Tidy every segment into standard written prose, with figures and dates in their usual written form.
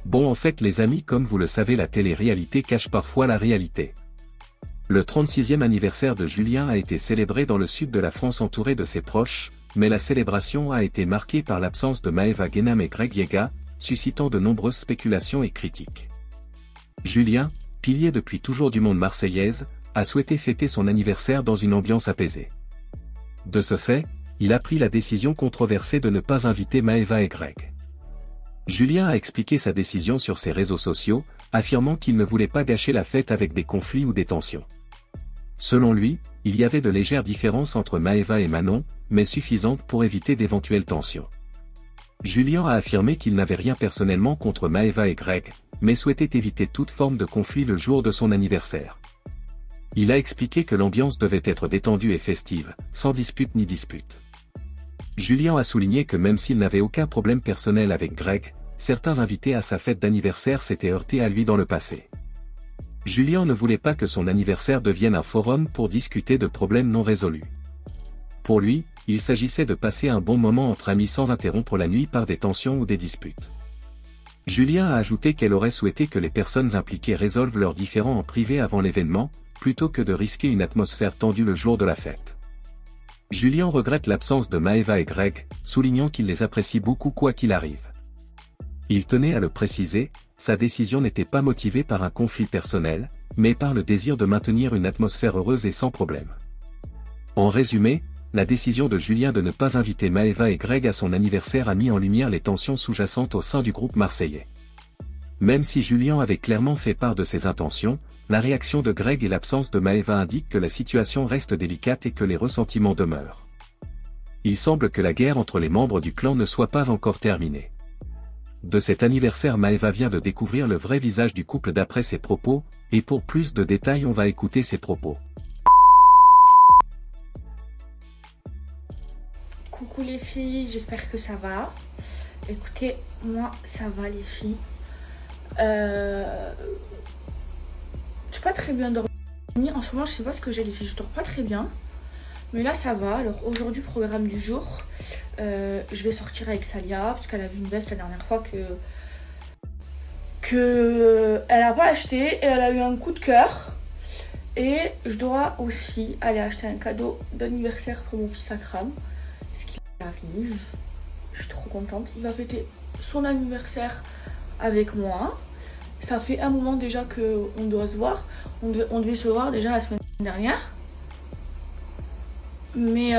Bon en fait les amis comme vous le savez la télé-réalité cache parfois la réalité. Le 36e anniversaire de Julien a été célébré dans le sud de la France entouré de ses proches, mais la célébration a été marquée par l'absence de Maëva Guénam et Greg Yega, suscitant de nombreuses spéculations et critiques. Julien, pilier depuis toujours du monde marseillaise, a souhaité fêter son anniversaire dans une ambiance apaisée. De ce fait, il a pris la décision controversée de ne pas inviter Maëva et Greg. Julien a expliqué sa décision sur ses réseaux sociaux, affirmant qu'il ne voulait pas gâcher la fête avec des conflits ou des tensions. Selon lui, il y avait de légères différences entre Maëva et Manon, mais suffisantes pour éviter d'éventuelles tensions. Julien a affirmé qu'il n'avait rien personnellement contre Maëva et Greg, mais souhaitait éviter toute forme de conflit le jour de son anniversaire. Il a expliqué que l'ambiance devait être détendue et festive, sans dispute ni dispute. Julien a souligné que même s'il n'avait aucun problème personnel avec Greg, certains invités à sa fête d'anniversaire s'étaient heurtés à lui dans le passé. Julien ne voulait pas que son anniversaire devienne un forum pour discuter de problèmes non résolus. Pour lui, il s'agissait de passer un bon moment entre amis sans interrompre la nuit par des tensions ou des disputes. Julien a ajouté qu'elle aurait souhaité que les personnes impliquées résolvent leurs différends en privé avant l'événement, plutôt que de risquer une atmosphère tendue le jour de la fête. Julien regrette l'absence de Maëva et Greg, soulignant qu'il les apprécie beaucoup quoi qu'il arrive. Il tenait à le préciser, sa décision n'était pas motivée par un conflit personnel, mais par le désir de maintenir une atmosphère heureuse et sans problème. En résumé, la décision de Julien de ne pas inviter Maëva et Greg à son anniversaire a mis en lumière les tensions sous-jacentes au sein du groupe marseillais. Même si Julien avait clairement fait part de ses intentions, la réaction de Greg et l'absence de Maëva indiquent que la situation reste délicate et que les ressentiments demeurent. Il semble que la guerre entre les membres du clan ne soit pas encore terminée. De cet anniversaire Maëva vient de découvrir le vrai visage du couple d'après ses propos, et pour plus de détails on va écouter ses propos. Coucou les filles, j'espère que ça va. Écoutez, moi ça va les filles. Je suis pas très bien dormie. En ce moment je sais pas ce que j'ai les filles, je dors pas très bien. Mais là ça va. Alors aujourd'hui programme du jour. Je vais sortir avec Salia parce qu'elle a vu une veste la dernière fois que elle a pas acheté et elle a eu un coup de cœur. Et je dois aussi aller acheter un cadeau d'anniversaire pour mon fils Akram. Ce qui arrive. Je suis trop contente. Il va fêter son anniversaire avec moi. Ça fait un moment déjà qu'on doit se voir. On devait se voir déjà la semaine dernière. Mais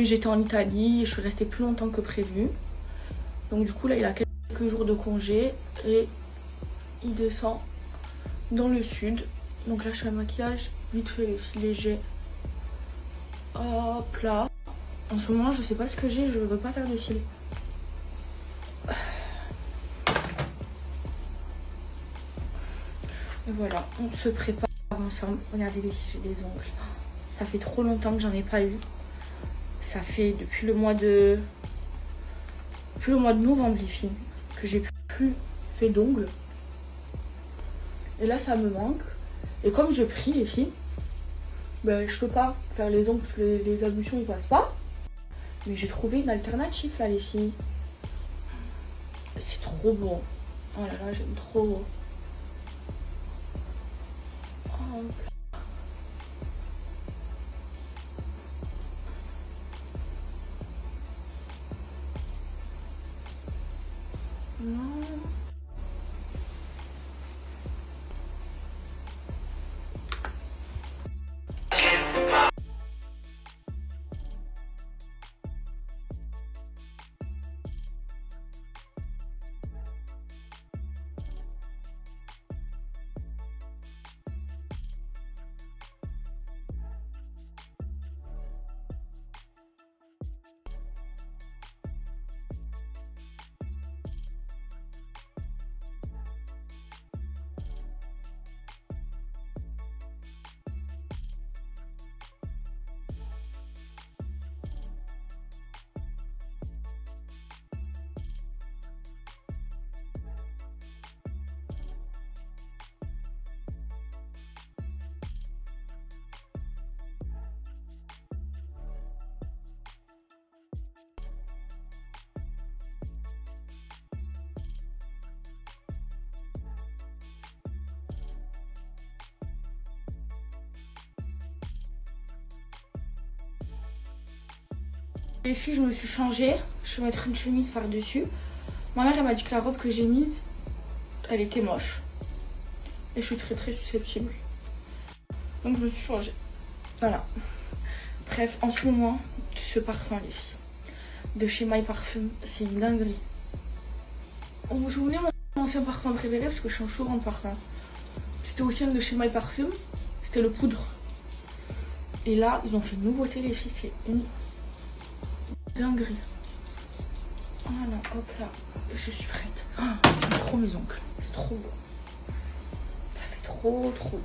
j'étais en Italie et je suis restée plus longtemps que prévu. Donc du coup là il a quelques jours de congé et il descend dans le sud. Donc là je fais un maquillage vite fait les filles léger. Hop là. En ce moment je sais pas ce que j'ai, je veux pas faire de cils. Et voilà, on se prépare ensemble. Regardez les filles, j'ai des ongles. Ça fait trop longtemps que j'en ai pas eu. Ça fait depuis le mois de novembre les filles que j'ai plus fait d'ongles. Et là ça me manque. Et comme je prie les filles, ben, je peux pas faire les ongles parce que les ablutions ils passent pas. Mais j'ai trouvé une alternative là les filles. C'est trop beau. Oh là là j'aime trop. Oh. Non. Les filles, je me suis changée. Je vais mettre une chemise par-dessus. Ma mère, elle m'a dit que la robe que j'ai mise, elle était moche. Et je suis très très susceptible. Donc je me suis changée. Voilà. Bref, en ce moment, ce parfum, les filles, de chez My Parfum, c'est une dinguerie. Vous vous souvenez mon ancien parfum préféré, parce que je suis un chaud de parfum. C'était aussi un de chez My Parfum. C'était le poudre. Et là, ils ont fait une nouveauté, les filles. C'est une dinguerie. Voilà, hop là. Je suis prête. Oh, j'aime trop mes ongles. C'est trop beau. Ça fait trop beau.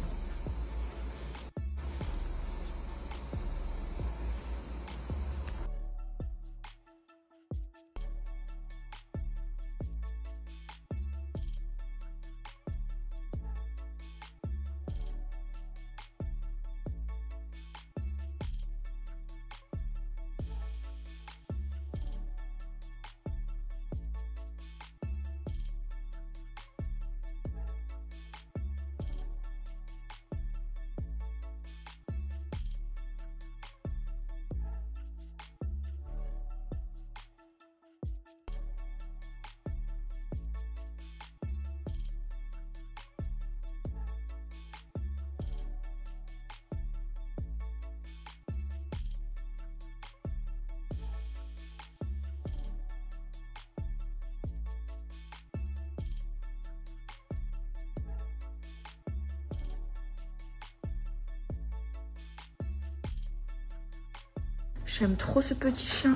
J'aime trop ce petit chien.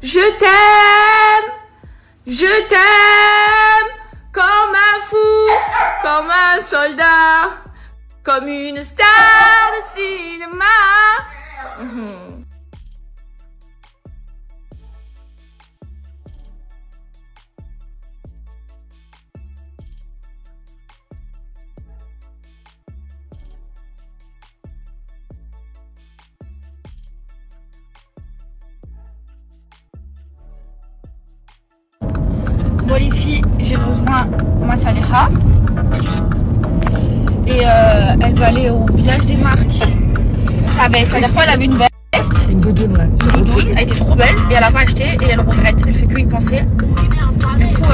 Je t'aime comme un fou, comme un soldat, comme une star de cinéma. Bon les filles, j'ai rejoint ma Saleha et elle veut aller au village des marques. La dernière fois elle avait une veste, une doudoune, ouais. Une doudoune, elle était trop belle et elle a pas acheté et elle regrette, elle fait que y penser. Du coup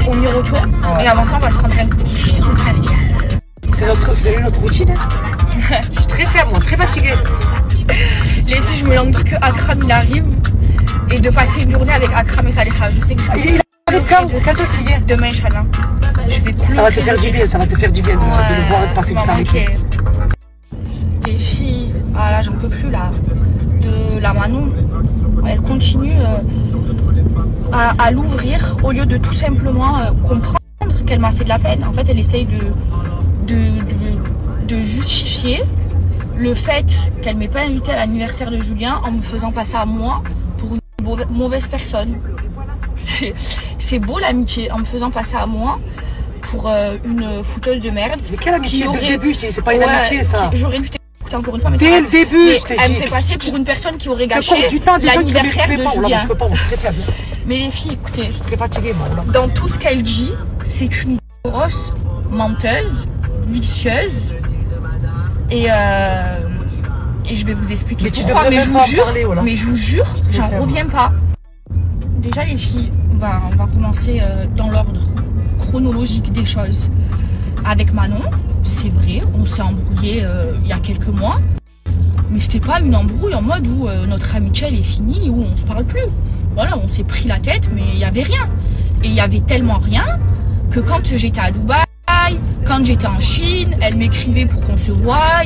on y retourne et avant ça on va se prendre un coup. C'est notre routine. Je suis très ferme, moi, très fatiguée. Les filles, je me langue que Akram il arrive et de passer une journée avec Akram et Saleha. Je sais que Quand est-ce qu'il vient? Demain, Inch'Allah. Je vais plus. Ça va te faire du bien, ça va te faire du bien de le voir passer du temps avec lui. Les filles, ah là, j'en peux plus là. De la Manon, elle continue à l'ouvrir au lieu de tout simplement comprendre qu'elle m'a fait de la peine. En fait, elle essaye de justifier le fait qu'elle m'ait pas invitée à l'anniversaire de Julien en me faisant passer à moi pour une mauvaise personne. C'est beau l'amitié, en me faisant passer à moi pour une fouteuse de merde. Mais quelle amitié dès le début, c'est pas une amitié ça. J'aurais dû t'écouter encore une fois. Mais dès le début, je t'ai dit. Elle me fait passer pour une personne qui aurait gâché l'anniversaire de Julien. Je peux pas, très faible. Mais les filles, écoutez, je suis très fatiguée, moi. Dans tout ce qu'elle dit, c'est une grosse menteuse, vicieuse. Et je vais vous expliquer pourquoi. Mais je vous jure, j'en reviens pas. Déjà les filles, on va commencer dans l'ordre chronologique des choses. Avec Manon, c'est vrai, on s'est embrouillé il y a quelques mois. Mais c'était pas une embrouille en mode où notre amitié elle est finie, où on se parle plus. Voilà, on s'est pris la tête, mais il y avait rien. Et il y avait tellement rien que quand j'étais à Dubaï, quand j'étais en Chine, elle m'écrivait pour qu'on se voie.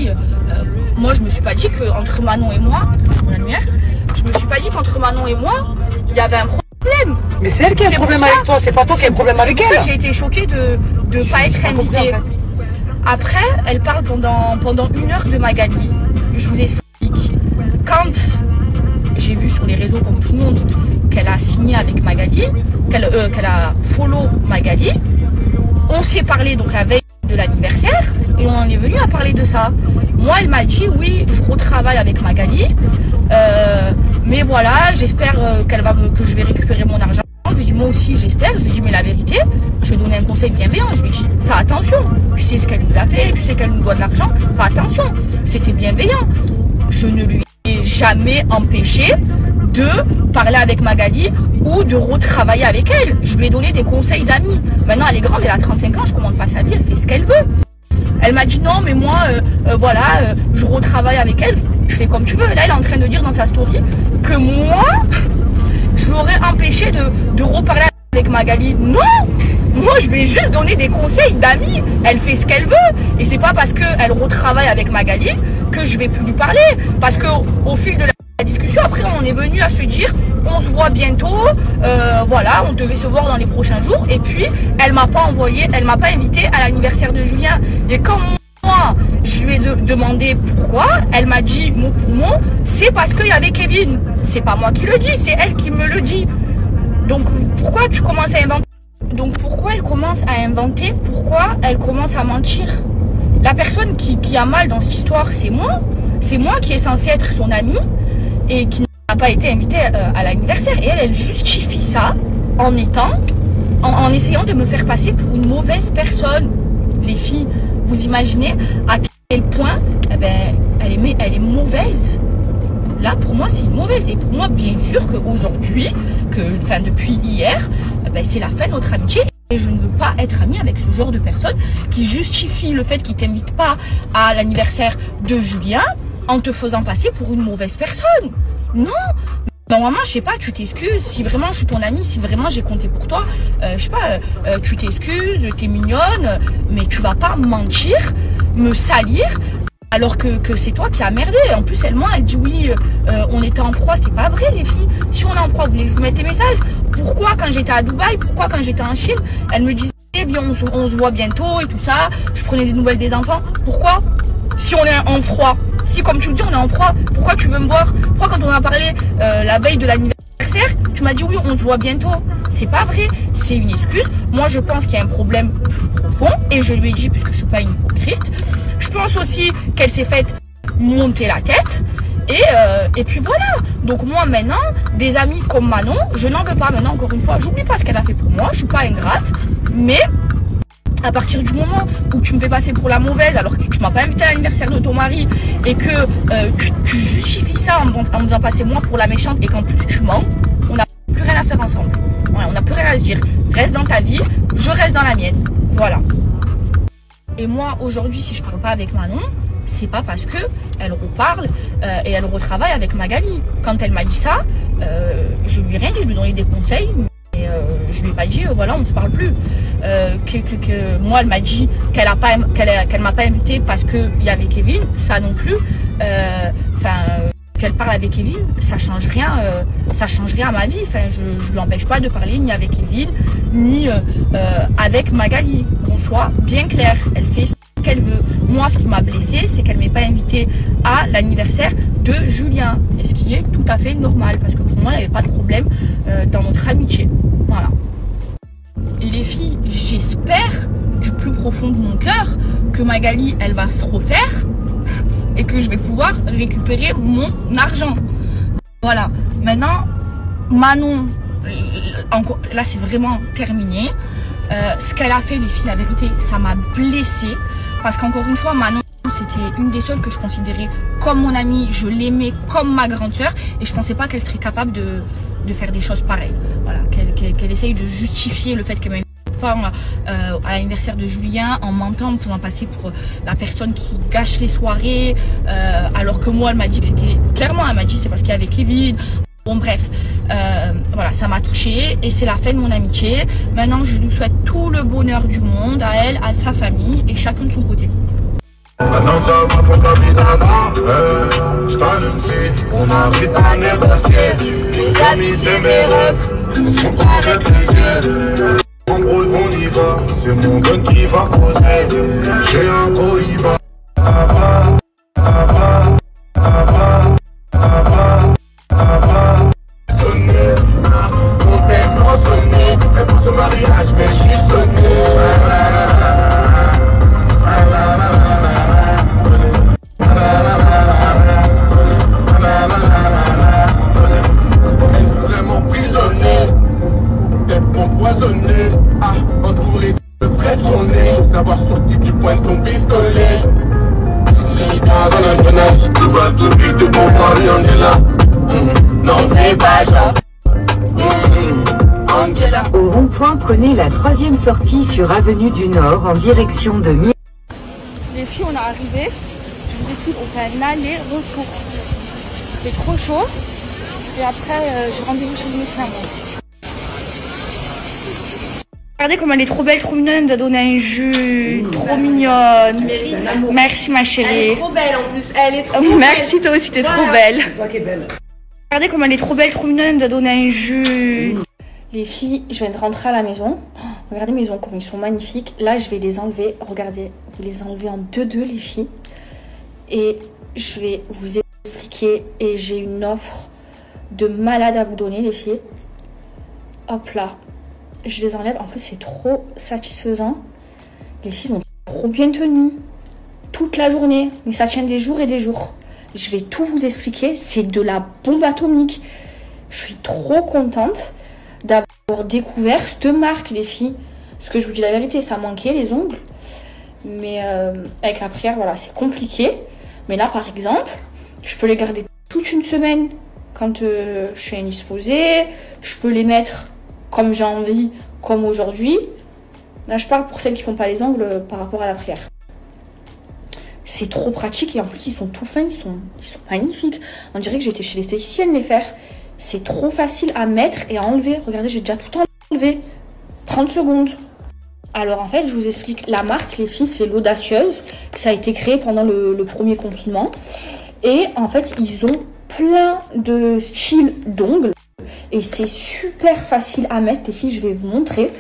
Moi, je me suis pas dit qu'entre Manon et moi, je me suis pas dit qu'entre Manon et moi, il y avait un problème. Mais c'est elle qui a un problème avec toi, c'est pas toi qui a un problème avec elle. J'ai été choquée de ne pas être invitée. Après, elle parle pendant 1 heure de Magali. Je vous explique. Quand j'ai vu sur les réseaux, comme tout le monde, qu'elle a signé avec Magali, qu'elle a follow Magali, on s'est parlé donc la veille de l'anniversaire et on en est venu à parler de ça. Moi, elle m'a dit oui, je retravaille avec Magali, mais voilà, j'espère que je vais récupérer mon argent. Je lui ai dit moi aussi j'espère. Je lui ai dit mais la vérité, je lui ai donné un conseil bienveillant. Je lui ai dit fais attention, tu sais ce qu'elle nous a fait, tu sais qu'elle nous doit de l'argent, fais attention. C'était bienveillant. Je ne lui ai jamais empêché de parler avec Magali ou de retravailler avec elle. Je lui ai donné des conseils d'amis. Maintenant, elle est grande, elle a 35 ans, je commande pas sa vie, elle fait ce qu'elle veut. Elle m'a dit non, mais moi, voilà, je retravaille avec elle, je fais comme tu veux. Là, elle est en train de dire dans sa story que moi, je l'aurais empêché de reparler avec Magali. Non! Moi, je lui ai juste donné des conseils d'amis. Elle fait ce qu'elle veut. Et c'est pas parce qu'elle retravaille avec Magali que je vais plus lui parler. Parce qu'au fil de la discussion, après, on est venu à se dire, on se voit bientôt. Voilà, on devait se voir dans les prochains jours. Et puis, elle m'a pas invité à l'anniversaire de Julien. Et comme moi, je lui ai demandé pourquoi, elle m'a dit mot pour mot, c'est parce qu'il y avait Kevin. C'est pas moi qui le dis, c'est elle qui me le dit. Donc, pourquoi tu commences à inventer? Donc pourquoi elle commence à inventer? Pourquoi elle commence à mentir? La personne qui a mal dans cette histoire, c'est moi. C'est moi qui est censée être son amie et qui n'a pas été invitée à l'anniversaire. Et elle justifie ça en essayant de me faire passer pour une mauvaise personne. Les filles, vous imaginez à quel point elle est mauvaise? Là, pour moi, c'est mauvaise. Et pour moi, bien sûr qu'aujourd'hui, depuis hier, c'est la fin de notre amitié. Et je ne veux pas être amie avec ce genre de personne qui justifie le fait qu'il ne t'invite pas à l'anniversaire de Julien en te faisant passer pour une mauvaise personne. Non! Normalement, je sais pas, tu t'excuses. Si vraiment je suis ton amie, si vraiment j'ai compté pour toi, je sais pas, tu t'excuses, t'es mignonne, mais tu vas pas mentir, me salir. Alors que c'est toi qui as merdé. En plus, elle dit oui, on était en froid. C'est pas vrai, les filles. Si on est en froid, vous voulez que je vous mette les messages? Pourquoi quand j'étais à Dubaï? Pourquoi quand j'étais en Chine? Elle me disait, viens, on se voit bientôt et tout ça. Je prenais des nouvelles des enfants. Pourquoi? Si on est en froid, si comme tu me dis, on est en froid, pourquoi tu veux me voir? Pourquoi quand on a parlé la veille de l'anniversaire, tu m'as dit oui, on se voit bientôt? C'est pas vrai. C'est une excuse. Moi, je pense qu'il y a un problème plus profond et je lui ai dit, puisque je suis pas une hypocrite. Je pense aussi qu'elle s'est faite monter la tête. Et puis voilà. Donc moi maintenant, des amis comme Manon, je n'en veux pas. Maintenant, encore une fois, j'oublie pas ce qu'elle a fait pour moi. Je suis pas ingrate. Mais à partir du moment où tu me fais passer pour la mauvaise, alors que tu m'as pas invité à l'anniversaire de ton mari, et que tu justifies ça en me faisant passer moi pour la méchante, et qu'en plus tu mens, on n'a plus rien à faire ensemble. Ouais, on n'a plus rien à se dire. Reste dans ta vie, je reste dans la mienne. Voilà. Et moi, aujourd'hui, si je parle pas avec Manon, c'est pas parce que elle reparle et elle retravaille avec Magali. Quand elle m'a dit ça, je lui ai rien dit, je lui ai donné des conseils, mais je lui ai pas dit, voilà, on se parle plus. Moi, elle m'a dit qu'elle m'a pas invité parce qu'il y avait Kevin, ça non plus. Qu'elle parle avec Kevin, ça change rien à ma vie. Enfin, je lui empêche pas de parler ni avec Kevin, ni avec Magali. Qu'on soit bien clair, elle fait ce qu'elle veut. Moi, ce qui m'a blessée, c'est qu'elle m'ait pas invitée à l'anniversaire de Julien. Et ce qui est tout à fait normal, parce que pour moi, il n'y avait pas de problème dans notre amitié. Voilà. Et les filles, j'espère du plus profond de mon cœur que Magali, elle va se refaire et que je vais pouvoir récupérer mon argent. Voilà. Maintenant, Manon, encore, là c'est vraiment terminé. Ce qu'elle a fait, les filles, la vérité, ça m'a blessée. Parce qu'encore une fois, Manon, c'était une des seules que je considérais comme mon amie. Je l'aimais comme ma grande sœur. Et je pensais pas qu'elle serait capable de faire des choses pareilles. Voilà, qu'elle essaye de justifier le fait qu'elle m'invite pas à l'anniversaire de Julien en mentant, en me faisant passer pour la personne qui gâche les soirées, alors que moi elle m'a dit que c'était clairement, elle m'a dit c'est parce qu'il y avait Kevin. Bon bref, voilà, ça m'a touchée et c'est la fin de mon amitié. Maintenant je lui souhaite tout le bonheur du monde à elle, à sa famille et chacun de son côté. Maintenant ça va, faut pas vite avant. Je t'annonce, on arrive à négocier. Les amis c'est mes rêves, on se comprend avec les yeux. En gros on y va, c'est mon gun qui va poser. J'ai un gros il va. Sonné, complètement sonné. Et pour ce mariage, mais je suis sonné. Elle voudrait m'emprisonner, peut-être m'empoisonner. Ah, entouré de traits de journée. Savoir sur qui tu pointes ton pistolet. Dans l'engrenage, tu vas tout vite, bon mari, on est là. Non, fais pas genre. Angela. Au rond-point, prenez la 3e sortie sur Avenue du Nord en direction de Miami. Les filles, on est arrivé. Je vous explique, on fait un aller-retour. C'est trop chaud. Et après, j'ai rendez-vous chez le médecin. Regardez comme elle est trop belle, trop mignonne. Elle nous a donné un jus. Trop mignonne. Merci ma chérie. Elle est trop belle en plus. Elle est trop belle. Merci toi aussi, t'es trop belle. C'est toi qui es belle. Regardez comme elle est trop belle, trop mignonne. Elle nous a donné un jus. Les filles, je viens de rentrer à la maison. Regardez mes ongles comme ils sont magnifiques. Là, je vais les enlever. Regardez, vous les enlevez en 2-2 les filles. Et je vais vous expliquer. Et j'ai une offre de malade à vous donner les filles. Hop là. Je les enlève. En plus, c'est trop satisfaisant. Les filles sont trop bien tenues. Toute la journée. Mais ça tient des jours et des jours. Je vais tout vous expliquer. C'est de la bombe atomique. Je suis trop contente d'avoir découvert cette marque, les filles. Parce que je vous dis la vérité, ça manquait, les ongles. Mais avec la prière, voilà, c'est compliqué. Mais là, par exemple, je peux les garder toute une semaine quand je suis indisposée. Je peux les mettre comme j'ai envie, comme aujourd'hui. Là, je parle pour celles qui font pas les ongles par rapport à la prière. C'est trop pratique et en plus, ils sont tout fins, ils sont magnifiques. On dirait que j'étais chez l'esthéticienne les faire. C'est trop facile à mettre et à enlever. Regardez, j'ai déjà tout enlevé. 30 secondes. Alors en fait, je vous explique. La marque, les filles, c'est l'Audacieuse. Ça a été créé pendant le premier confinement. Et en fait, ils ont plein de styles d'ongles. Et c'est super facile à mettre. Les filles, je vais vous montrer.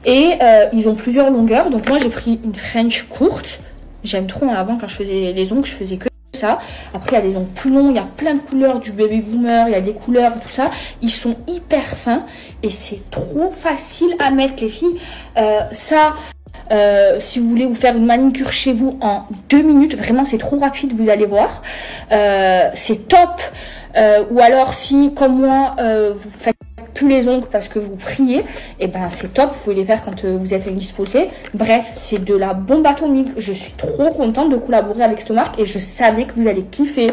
Et ils ont plusieurs longueurs. Donc moi, j'ai pris une French courte. J'aime trop. Avant, quand je faisais les ongles, je faisais que ça. Après, il y a des ongles plus longs. Il y a plein de couleurs, du baby boomer. Il y a des couleurs et tout ça. Ils sont hyper fins. Et c'est trop facile à mettre, les filles. Si vous voulez vous faire une manicure chez vous en 2 minutes, vraiment, c'est trop rapide, vous allez voir. C'est top. Ou alors, si, comme moi, vous faites plus les ongles parce que vous priez, et ben c'est top, vous pouvez les faire quand vous êtes indisposé. Bref, c'est de la bombe atomique. Je suis trop contente de collaborer avec cette marque et je savais que vous allez kiffer.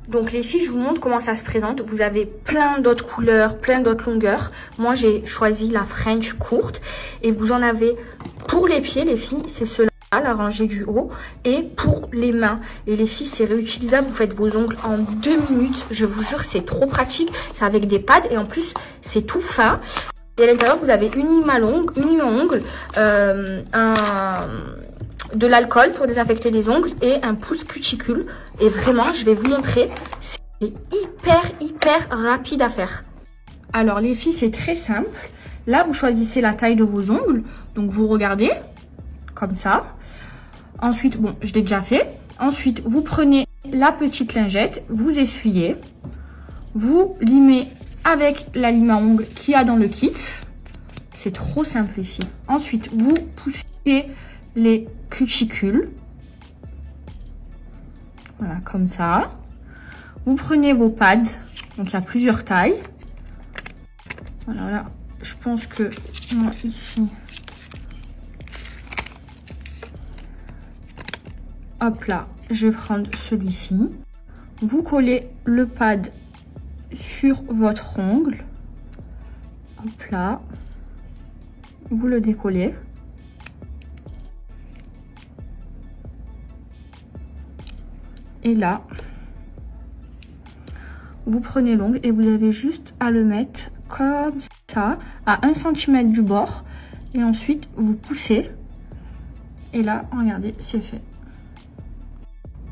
Donc les filles, je vous montre comment ça se présente. Vous avez plein d'autres couleurs, plein d'autres longueurs. Moi, j'ai choisi la French courte et vous en avez pour les pieds, les filles, c'est cela, la rangée du haut, et pour les mains. Et les filles, c'est réutilisable. Vous faites vos ongles en 2 minutes. Je vous jure, c'est trop pratique. C'est avec des pads et en plus, c'est tout fin. Et à l'intérieur, vous avez une ongle, de l'alcool pour désinfecter les ongles et un pouce cuticule. Et vraiment, je vais vous montrer. C'est hyper rapide à faire. Alors les filles, c'est très simple. Là, vous choisissez la taille de vos ongles. Donc vous regardez comme ça. Ensuite, bon, je l'ai déjà fait. Ensuite, vous prenez la petite lingette, vous essuyez, vous limez avec la lime à ongles qu'il y a dans le kit. C'est trop simple, les filles. Ensuite, vous poussez les cuticules. Voilà, comme ça. Vous prenez vos pads. Donc, il y a plusieurs tailles. Voilà, là, je pense que moi, ici... Hop là, je vais prendre celui-ci. Vous collez le pad sur votre ongle. Hop là. Vous le décollez. Et là, vous prenez l'ongle et vous avez juste à le mettre comme ça, à 1 cm du bord. Et ensuite, vous poussez. Et là, regardez, c'est fait.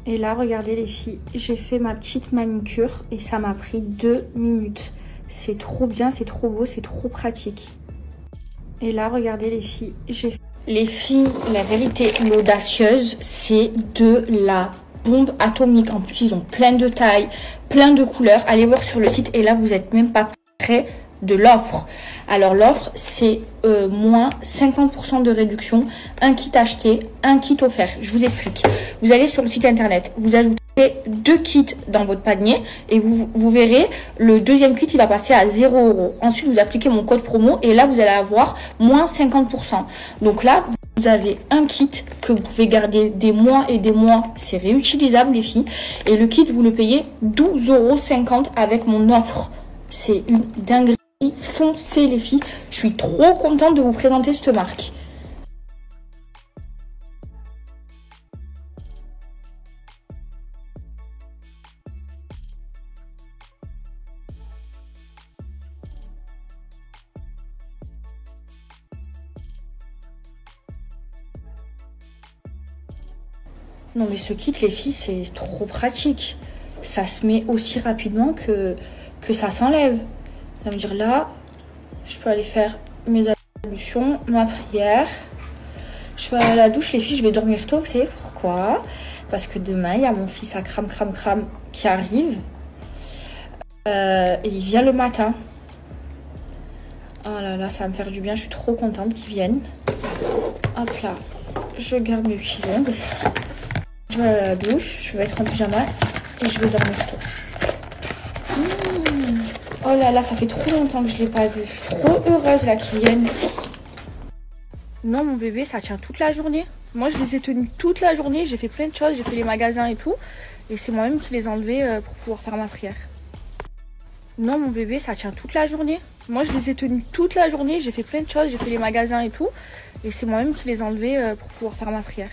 Et là, regardez les filles, j'ai fait ma petite manicure et ça m'a pris 2 minutes. C'est trop bien, c'est trop beau, c'est trop pratique. Et là, regardez les filles, j'ai fait... Les filles, la vérité, l'Audacieuse, c'est de la bombe atomique. En plus, ils ont plein de tailles, plein de couleurs. Allez voir sur le site et là, vous n'êtes même pas prêts de l'offre. Alors l'offre, c'est moins 50% de réduction, un kit acheté, un kit offert. Je vous explique. Vous allez sur le site internet, vous ajoutez 2 kits dans votre panier et vous verrez, le deuxième kit, il va passer à 0 €. Ensuite, vous appliquez mon code promo et là, vous allez avoir moins 50%. Donc là, vous Vous avez un kit que vous pouvez garder des mois et des mois. C'est réutilisable, les filles. Et le kit, vous le payez 12,50 € avec mon offre. C'est une dinguerie. Foncez, les filles. Je suis trop contente de vous présenter cette marque. Non mais ce kit, les filles, c'est trop pratique. Ça se met aussi rapidement que ça s'enlève. Ça veut dire là, je peux aller faire mes ablutions, ma prière. Je vais à la douche, les filles, je vais dormir tôt. Vous savez pourquoi? Parce que demain, il y a mon fils à crame qui arrive. Et il vient le matin. Oh là là, ça va me faire du bien. Je suis trop contente qu'il vienne. Hop là, je garde mes petits ongles. Je vais à la douche, je vais être en pyjama et je vais dormir tôt. Oh là là, ça fait trop longtemps que je ne l'ai pas vu. Je suis trop heureuse là qu'il vienne. Non, mon bébé, ça tient toute la journée. Moi, je les ai tenus toute la journée. J'ai fait plein de choses, j'ai fait les magasins et tout. Et c'est moi-même qui les ai enlevés pour pouvoir faire ma prière. Non, mon bébé, ça tient toute la journée. Moi, je les ai tenus toute la journée. J'ai fait plein de choses, j'ai fait les magasins et tout. Et c'est moi-même qui les ai enlevés pour pouvoir faire ma prière.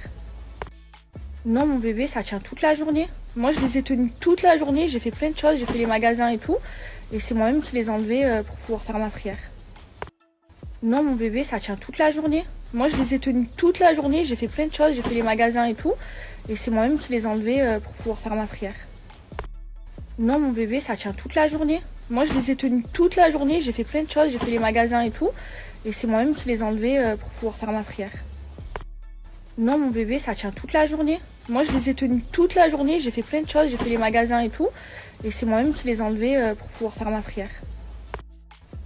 Non, mon bébé, ça tient toute la journée. Moi, je les ai tenus toute la journée. J'ai fait plein de choses, j'ai fait les magasins et tout. Et c'est moi-même qui les ai enlevés pour pouvoir faire ma prière. Non, mon bébé, ça tient toute la journée. Moi, je les ai tenus toute la journée. J'ai fait plein de choses, j'ai fait les magasins et tout. Et c'est moi-même qui les ai enlevés pour pouvoir faire ma prière. Non, mon bébé, ça tient toute la journée. Moi, je les ai tenus toute la journée. J'ai fait plein de choses, j'ai fait les magasins et tout. Et c'est moi-même qui les ai enlevés pour pouvoir faire ma prière. Non, mon bébé, ça tient toute la journée. Moi, je les ai tenus toute la journée. J'ai fait plein de choses, j'ai fait les magasins et tout. Et c'est moi-même qui les ai enlevés pour pouvoir faire ma prière.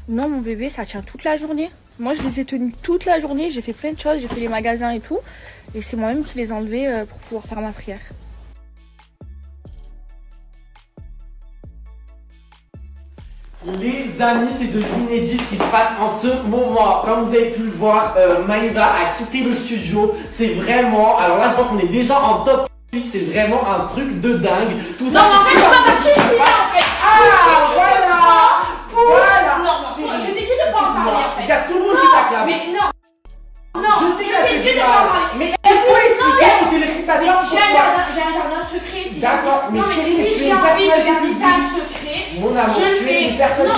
Non, mon bébé, ça tient toute la journée. Moi, je les ai tenus toute la journée. J'ai fait plein de choses, j'ai fait les magasins et tout. Et c'est moi-même qui les ai enlevés pour pouvoir faire ma prière. Les amis, c'est de l'inédit ce qui se passe en ce moment. Comme vous avez pu le voir, Maïva a quitté le studio. C'est vraiment, alors là je vois qu'on est déjà en top 8, c'est vraiment un truc de dingue. Tout ça, non, en fait, je suis pas partie, je suis là en fait. Ah, voilà. Voilà. Non, je t'ai dit de pas en parler en fait. Il y a tout le monde qui t'acclame. Mais non. Non, je sais que t'ai dit tu de pas en parler. Mais il faut expliquer aux téléspectateurs pourquoi. J'ai un jardin secret. Si d'accord, mais chérie, si tu es j'ai une envie de personnalité garder ça publique. secret, Mon amour, tu es une personne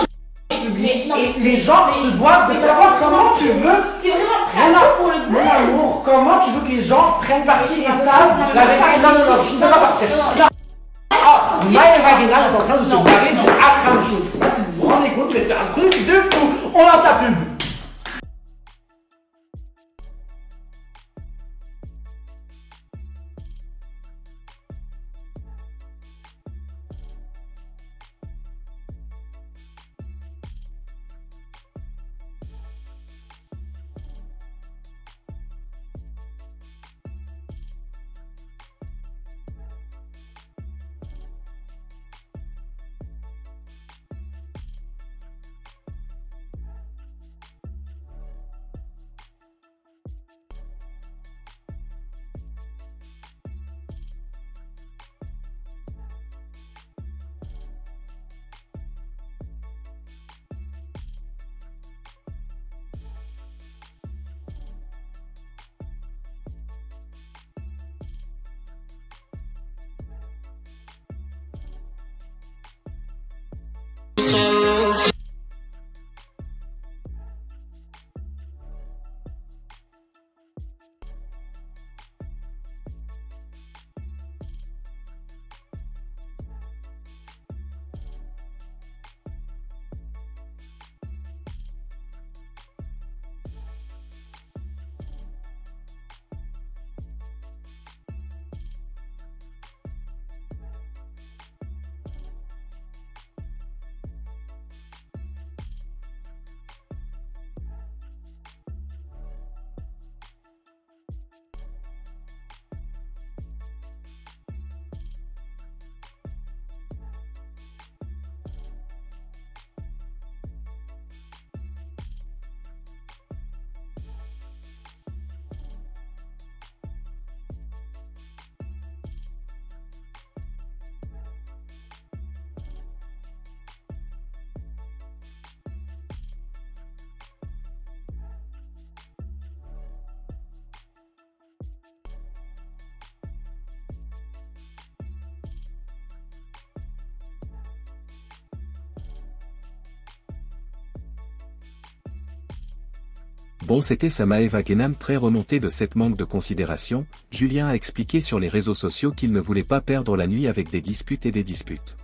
publique. non. Et les gens se doivent de savoir comment tu veux. T'es vraiment prêt à tout pour le Mon amour, comment tu veux que les gens prennent parti et savent la vérité? Non, je ne peux pas partir. Maïva Guénal est en train de se barrer du Akram Show. Je ne sais pas si vous vous rendez compte, mais c'est un truc de fou. On lance la pub. Bon, c'était sa Maëva Guénam très remontée de cette manque de considération. Julien a expliqué sur les réseaux sociaux qu'il ne voulait pas perdre la nuit avec des disputes et des disputes.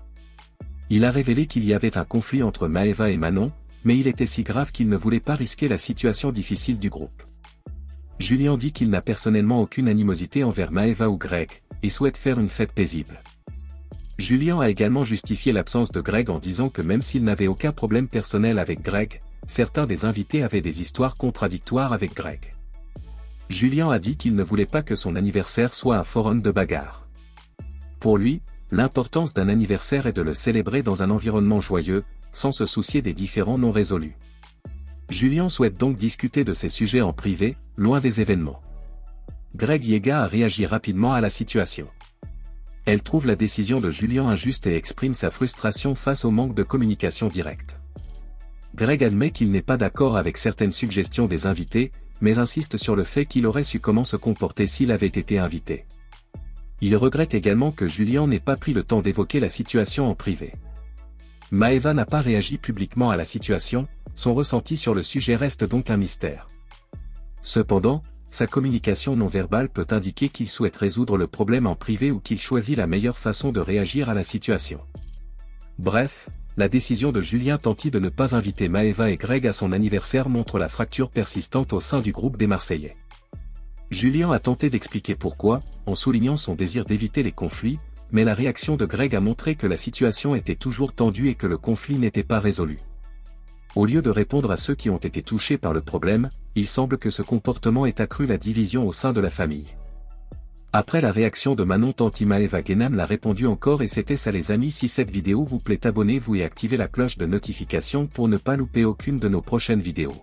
Il a révélé qu'il y avait un conflit entre Maëva et Manon, mais il était si grave qu'il ne voulait pas risquer la situation difficile du groupe. Julien dit qu'il n'a personnellement aucune animosité envers Maëva ou Greg, et souhaite faire une fête paisible. Julien a également justifié l'absence de Greg en disant que même s'il n'avait aucun problème personnel avec Greg, certains des invités avaient des histoires contradictoires avec Greg. Julien a dit qu'il ne voulait pas que son anniversaire soit un forum de bagarre. Pour lui, l'importance d'un anniversaire est de le célébrer dans un environnement joyeux, sans se soucier des différends non résolus. Julien souhaite donc discuter de ces sujets en privé, loin des événements. Greg Yega a réagi rapidement à la situation. Elle trouve la décision de Julien injuste et exprime sa frustration face au manque de communication directe. Greg admet qu'il n'est pas d'accord avec certaines suggestions des invités, mais insiste sur le fait qu'il aurait su comment se comporter s'il avait été invité. Il regrette également que Julien n'ait pas pris le temps d'évoquer la situation en privé. Maëva n'a pas réagi publiquement à la situation, son ressenti sur le sujet reste donc un mystère. Cependant, sa communication non verbale peut indiquer qu'il souhaite résoudre le problème en privé ou qu'il choisit la meilleure façon de réagir à la situation. Bref, la décision de Julien Tanti de ne pas inviter Maëva et Greg à son anniversaire montre la fracture persistante au sein du groupe des Marseillais. Julien a tenté d'expliquer pourquoi, en soulignant son désir d'éviter les conflits, mais la réaction de Greg a montré que la situation était toujours tendue et que le conflit n'était pas résolu. Au lieu de répondre à ceux qui ont été touchés par le problème, il semble que ce comportement ait accru la division au sein de la famille. Après la réaction de Manon Tanti, Maëva Guénam l'a répondu encore et c'était ça les amis. Si cette vidéo vous plaît, abonnez-vous et activez la cloche de notification pour ne pas louper aucune de nos prochaines vidéos.